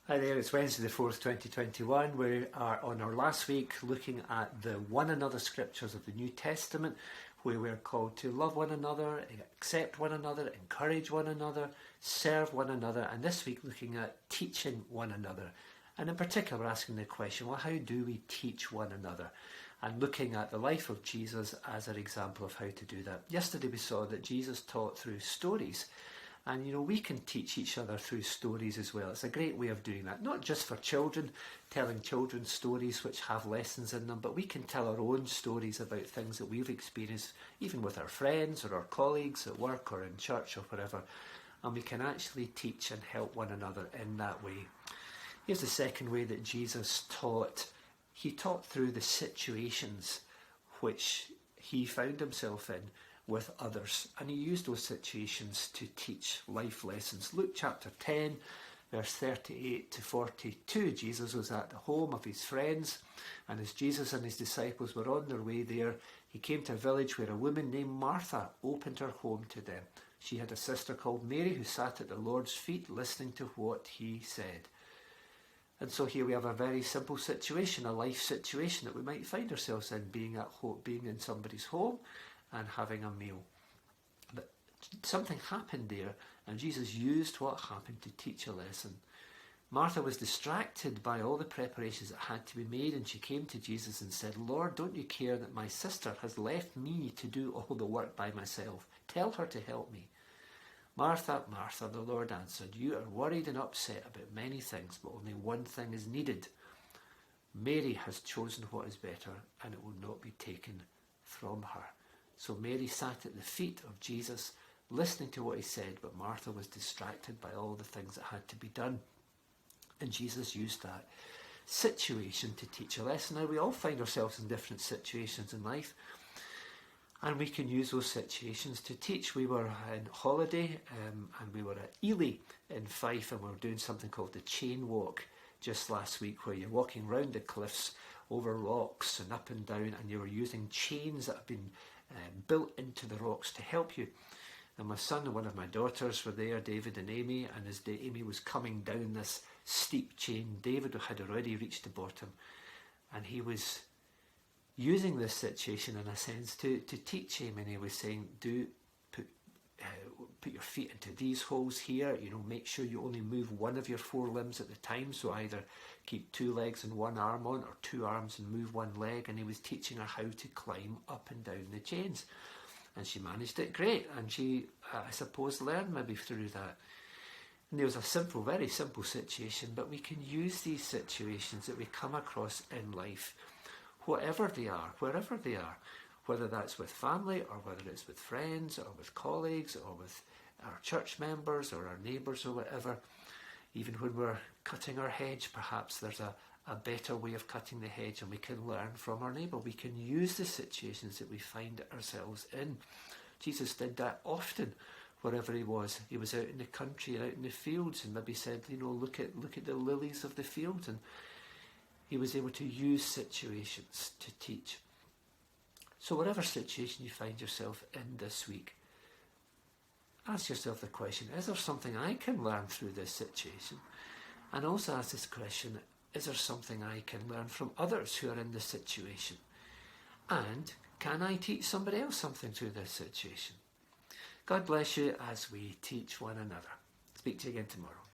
Hi there, it's Wednesday the 4th, 2021. We are on our last week looking at the one another scriptures of the New Testament, where we're called to love one another, accept one another, encourage one another, serve one another, and this week looking at teaching one another. And in particular, we're asking the question, well, how do we teach one another? And looking at the life of Jesus as an example of how to do that. Yesterday we saw that Jesus taught through stories. And we can teach each other through stories as well. It's a great way of doing that. Not just for children, telling children's stories which have lessons in them, but we can tell our own stories about things that we've experienced, even with our friends or our colleagues at work or in church or wherever. And we can actually teach and help one another in that way. Here's the second way that Jesus taught. He taught through the situations which he found himself in with others, and he used those situations to teach life lessons. Luke chapter 10 verse 38 to 42, Jesus was at the home of his friends, and as Jesus and his disciples were on their way there, he came to a village where a woman named Martha opened her home to them. She had a sister called Mary who sat at the Lord's feet listening to what he said. And so here we have a very simple situation, a life situation that we might find ourselves in, being in somebody's home and having a meal. But something happened there, and Jesus used what happened to teach a lesson. Martha was distracted by all the preparations that had to be made, and she came to Jesus and said, "Lord, don't you care that my sister has left me to do all the work by myself? Tell her to help me." "Martha, Martha," the Lord answered, "you are worried and upset about many things, but only one thing is needed. Mary has chosen what is better, and it will not be taken from her." So Mary sat at the feet of Jesus, listening to what he said, but Martha was distracted by all the things that had to be done. And Jesus used that situation to teach a lesson. Now, we all find ourselves in different situations in life, and we can use those situations to teach. We were on holiday, and we were at Ely in Fife, and we were doing something called the chain walk just last week, where you're walking round the cliffs, over rocks and up and down, and you were using chains that have been built into the rocks to help you. And my son and one of my daughters were there, David and Amy, and as Amy was coming down this steep chain, David had already reached the bottom, and he was using this situation in a sense to teach Amy, and he was saying, do put your feet into these holes here, make sure you only move one of your four limbs at the time, so either keep two legs and one arm on, or two arms and move one leg. And he was teaching her how to climb up and down the chains, and she managed it great, and she I suppose learned maybe through that. And there was a simple, very simple situation, but we can use these situations that we come across in life, whatever they are, wherever they are, whether that's with family or whether it's with friends or with colleagues or with our church members or our neighbours or whatever. Even when we're cutting our hedge, perhaps there's a better way of cutting the hedge, and we can learn from our neighbour. We can use the situations that we find ourselves in. Jesus did that often wherever he was. He was out in the country and out in the fields, and maybe said, look at the lilies of the field, and he was able to use situations to teach. So whatever situation you find yourself in this week, ask yourself the question, is there something I can learn through this situation? And also ask this question, is there something I can learn from others who are in this situation? And can I teach somebody else something through this situation? God bless you as we teach one another. Speak to you again tomorrow.